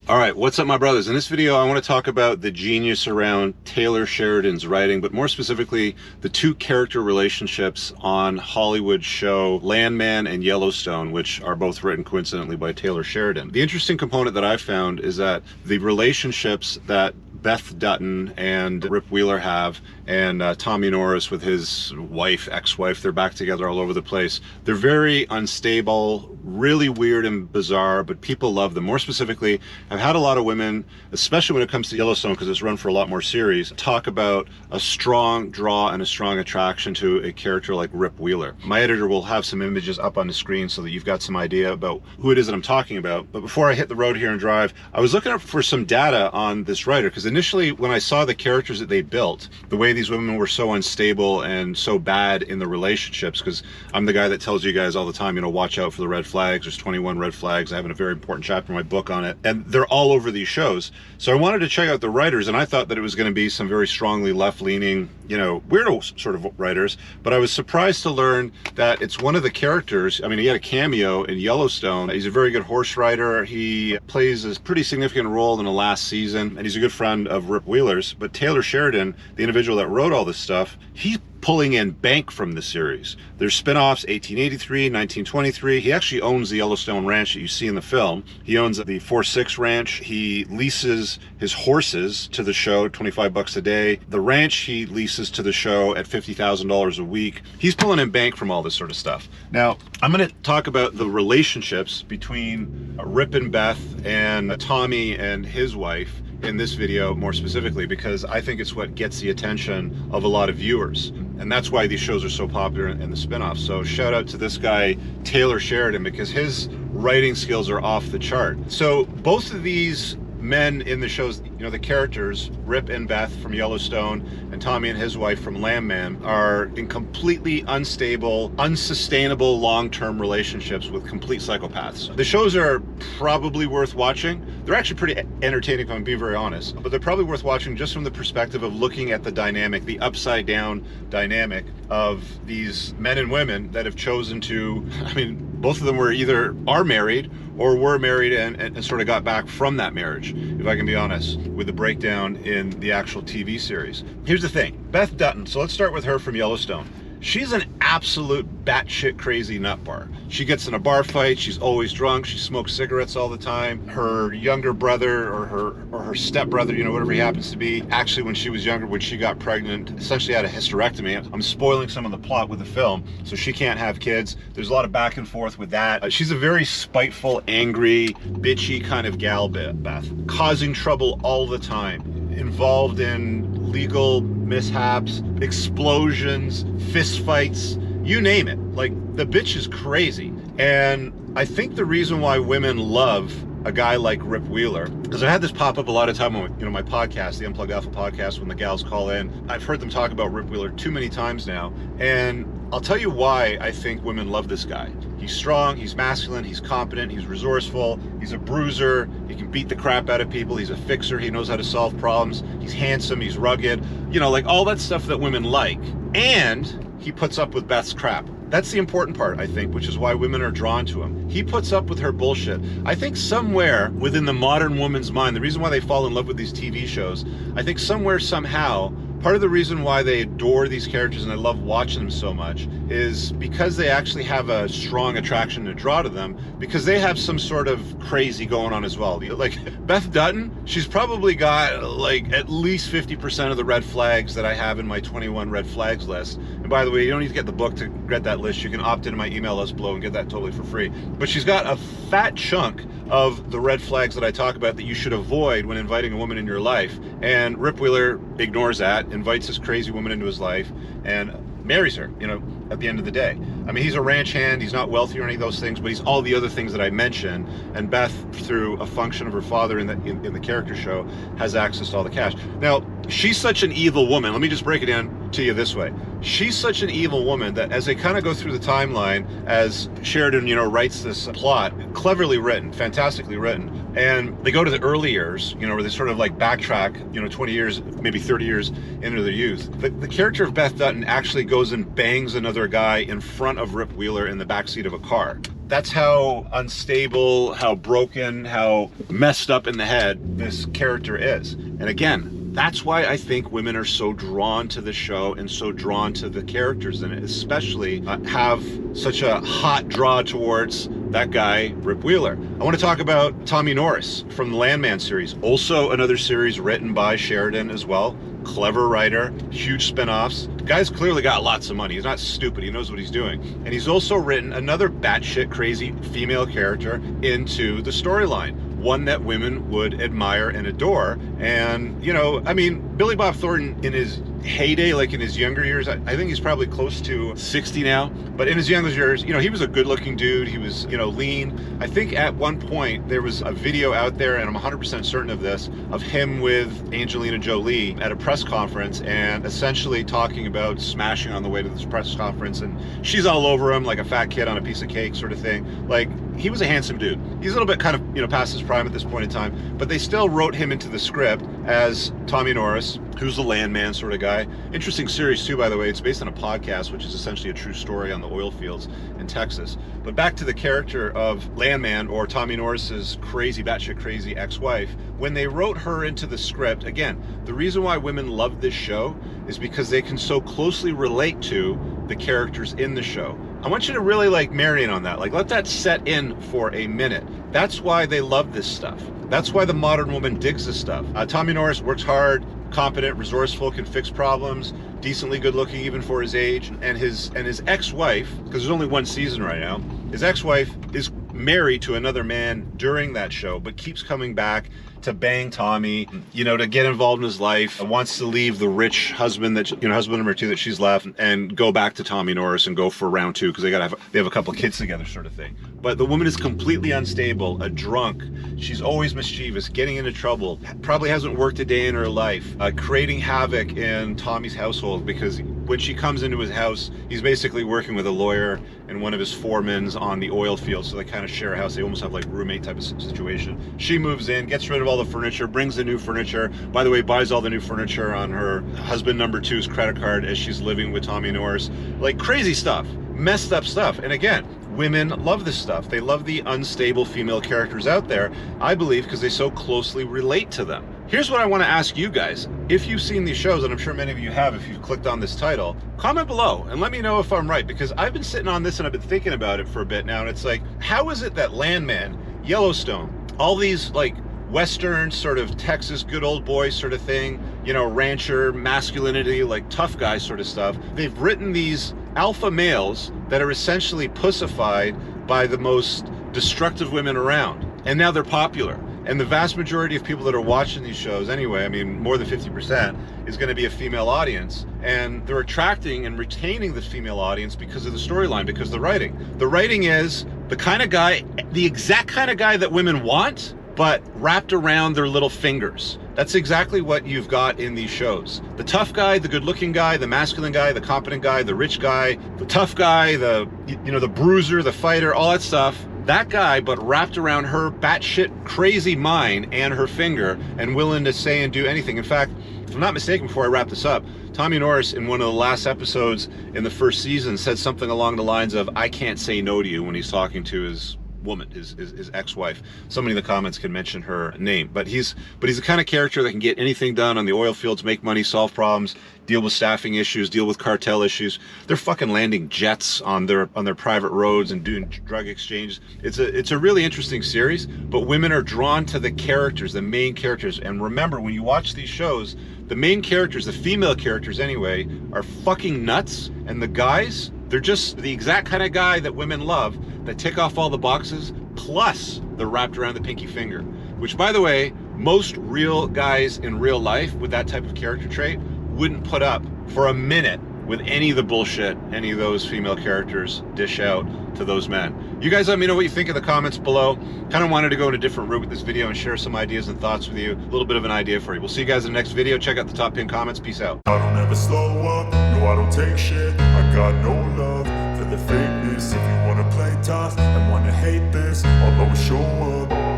All right, what's up, my brothers? In this video, I want to talk about the genius around Taylor Sheridan's writing, but more specifically, the two character relationships on Hollywood's show Landman and Yellowstone, which are both written coincidentally by Taylor Sheridan. The interesting component that I found is that the relationships that Beth Dutton and Rip Wheeler have, and Tommy Norris with his wife, ex-wife, they're back together all over the place. They're very unstable, really weird and bizarre, but people love them. More specifically, I've had a lot of women, especially when it comes to Yellowstone, because it's run for a lot more series, talk about a strong draw and a strong attraction to a character like Rip Wheeler. My editor will have some images up on the screen so that you've got some idea about who it is that I'm talking about. But before I hit the road here and drive, I was looking up for some data on this writer, because initially when I saw the characters that they built, the way these women were so unstable and so bad in the relationships, because I'm the guy that tells you guys all the time, you know, watch out for the red flags. There's 21 red flags. I have a very important chapter in my book on it, and they're all over these shows. So I wanted to check out the writers, and I thought that it was going to be some very strongly left-leaning, you know, weirdo sort of writers, but I was surprised to learn that it's one of the characters. I mean, he had a cameo in Yellowstone. He's a very good horse rider. He plays a pretty significant role in the last season, and he's a good friend of Rip Wheeler's. But Taylor Sheridan, the individual that wrote all this stuff, he's pulling in bank from the series. There's spin-offs, 1883, 1923. He actually owns the Yellowstone ranch that you see in the film. He owns the 4-6 ranch. He leases his horses to the show at 25 bucks a day. The ranch he leases to the show at $50,000 a week. He's pulling in bank from all this sort of stuff. Now, I'm going to talk about the relationships between Rip and Beth and Tommy and his wife in this video more specifically, because I think it's what gets the attention of a lot of viewers, and that's why these shows are so popular in the spin-offs. So shout out to this guy Taylor Sheridan, because his writing skills are off the chart. So both of these men in the shows, you know, the characters, Rip and Beth from Yellowstone and Tommy and his wife from Landman, are in completely unstable, unsustainable long-term relationships with complete psychopaths. The shows are probably worth watching. They're actually pretty entertaining, if I'm being very honest, but they're probably worth watching just from the perspective of looking at the dynamic, the upside-down dynamic of these men and women that have chosen to, I mean, both of them are married or were married and sort of got back from that marriage, if I can be honest, with the breakdown in the actual TV series. Here's the thing, Beth Dutton, so let's start with her from Yellowstone. She's an absolute batshit crazy nut bar. She gets in a bar fight, she's always drunk, she smokes cigarettes all the time. Her younger brother or her stepbrother, you know, whatever he happens to be, actually when she was younger, when she got pregnant, essentially had a hysterectomy. I'm spoiling some of the plot with the film, so she can't have kids. There's a lot of back and forth with that. She's a very spiteful, angry, bitchy kind of gal, Beth, causing trouble all the time, involved in legal mishaps, explosions, fist fights, you name it. Like, the bitch is crazy. And I think the reason why women love a guy like Rip Wheeler, because I've had this pop up a lot of time on, you know, my podcast, the Unplugged Alpha podcast, when the gals call in. I've heard them talk about Rip Wheeler too many times now, and I'll tell you why I think women love this guy. He's strong, he's masculine, he's competent, he's resourceful, he's a bruiser, he can beat the crap out of people, he's a fixer, he knows how to solve problems, he's handsome, he's rugged, you know, like all that stuff that women like. And he puts up with Beth's crap. That's the important part, I think, which is why women are drawn to him. He puts up with her bullshit. I think somewhere within the modern woman's mind, the reason why they fall in love with these TV shows, I think somewhere, somehow, part of the reason why they adore these characters and I love watching them so much is because they actually have a strong attraction to draw to them, because they have some sort of crazy going on as well. Like Beth Dutton, she's probably got like at least 50% of the red flags that I have in my 21 red flags list. And by the way, you don't need to get the book to get that list. You can opt into my email list below and get that totally for free. But she's got a fat chunk of the red flags that I talk about that you should avoid when inviting a woman in your life. And Rip Wheeler ignores that, invites this crazy woman into his life, and marries her, you know, at the end of the day. I mean, he's a ranch hand, he's not wealthy or any of those things, but he's all the other things that I mentioned, and Beth, through a function of her father in the character show, has access to all the cash. Now, she's such an evil woman, let me just break it down to you this way. She's such an evil woman that as they kind of go through the timeline, as Sheridan, you know, writes this plot, cleverly written, fantastically written, and they go to the early years, you know, where they sort of like backtrack, you know, 20 years, maybe 30 years into their youth. The character of Beth Dutton actually goes and bangs another guy in front of Rip Wheeler in the backseat of a car. That's how unstable, how broken, how messed up in the head this character is. And again, that's why I think women are so drawn to the show and so drawn to the characters in it, especially have such a hot draw towards that guy, Rip Wheeler. I want to talk about Tommy Norris from the Landman series. Also another series written by Sheridan as well. Clever writer, huge spin-offs. The guy's clearly got lots of money. He's not stupid. He knows what he's doing. And he's also written another batshit crazy female character into the storyline. One that women would admire and adore. And, you know, I mean, Billy Bob Thornton in his heyday, like in his younger years, I think he's probably close to 60 now, but in his younger years, you know, he was a good looking dude. He was, you know, lean. I think at one point there was a video out there, and I'm 100% certain of this, of him with Angelina Jolie at a press conference and essentially talking about smashing on the way to this press conference, and she's all over him like a fat kid on a piece of cake sort of thing. Like, he was a handsome dude. He's a little bit kind of, you know, past his prime at this point in time, but they still wrote him into the script as Tommy Norris, who's the Landman sort of guy. Interesting series too, by the way. It's based on a podcast, which is essentially a true story on the oil fields in Texas. But back to the character of Landman, or Tommy Norris's crazy, batshit crazy ex-wife. When they wrote her into the script, again, the reason why women love this show is because they can so closely relate to the characters in the show. I want you to really like marinate on that. Like, let that set in for a minute. That's why they love this stuff. That's why the modern woman digs this stuff. Tommy Norris works hard, competent, resourceful, can fix problems, decently good looking even for his age. And his ex-wife, because there's only one season right now, his ex-wife is married to another man during that show, but keeps coming back to bang Tommy, you know, to get involved in his life, wants to leave the rich husband that, you know, husband number two that she's left, and go back to Tommy Norris and go for round two because they have a couple kids together sort of thing. But the woman is completely unstable, a drunk. She's always mischievous, getting into trouble, probably hasn't worked a day in her life, creating havoc in Tommy's household, because when she comes into his house, he's basically working with a lawyer and one of his foremans on the oil field, so they kind of share a house. They almost have like roommate type of situation. She moves in, gets rid of all the furniture, brings the new furniture. By the way, buys all the new furniture on her husband number two's credit card as she's living with Tommy Norris. Like, crazy stuff, messed up stuff. And again, women love this stuff. They love the unstable female characters out there, I believe, because they so closely relate to them. Here's what I want to ask you guys. If you've seen these shows, and I'm sure many of you have if you've clicked on this title, comment below and let me know if I'm right, because I've been sitting on this and I've been thinking about it for a bit now, and it's like, how is it that Landman, Yellowstone, all these like Western sort of Texas good old boy sort of thing, you know, rancher masculinity, like tough guy sort of stuff, they've written these alpha males that are essentially pussified by the most destructive women around, and now they're popular. And the vast majority of people that are watching these shows anyway, I mean, more than 50%, is going to be a female audience. And they're attracting and retaining the female audience because of the storyline, because of the writing. The writing is the kind of guy, the exact kind of guy that women want, but wrapped around their little fingers. That's exactly what you've got in these shows. The tough guy, the good-looking guy, the masculine guy, the competent guy, the rich guy, the tough guy, the, you know, the bruiser, the fighter, all that stuff. That guy, but wrapped around her batshit crazy mind and her finger, and willing to say and do anything. In fact, if I'm not mistaken, before I wrap this up, Tommy Norris in one of the last episodes in the first season said something along the lines of, "I can't say no to you," when he's talking to his woman, his ex-wife. Somebody in the comments can mention her name, but he's the kind of character that can get anything done on the oil fields, make money, solve problems, deal with staffing issues, deal with cartel issues. They're fucking landing jets on their private roads and doing drug exchanges. It's a really interesting series, but women are drawn to the characters, the main characters. And remember, when you watch these shows, the main characters, the female characters anyway, are fucking nuts, and the guys, they're just the exact kind of guy that women love, that tick off all the boxes, plus they're wrapped around the pinky finger. Which, by the way, most real guys in real life with that type of character trait wouldn't put up for a minute with any of the bullshit any of those female characters dish out to those men. You guys let me know what you think in the comments below. Kind of wanted to go in a different route with this video and share some ideas and thoughts with you. A little bit of an idea for you. We'll see you guys in the next video. Check out the top pinned comments. Peace out. I don't ever slow up, no I don't take shit. I got no love for the fakeness. If you wanna play tough and wanna hate this, I'll always show up.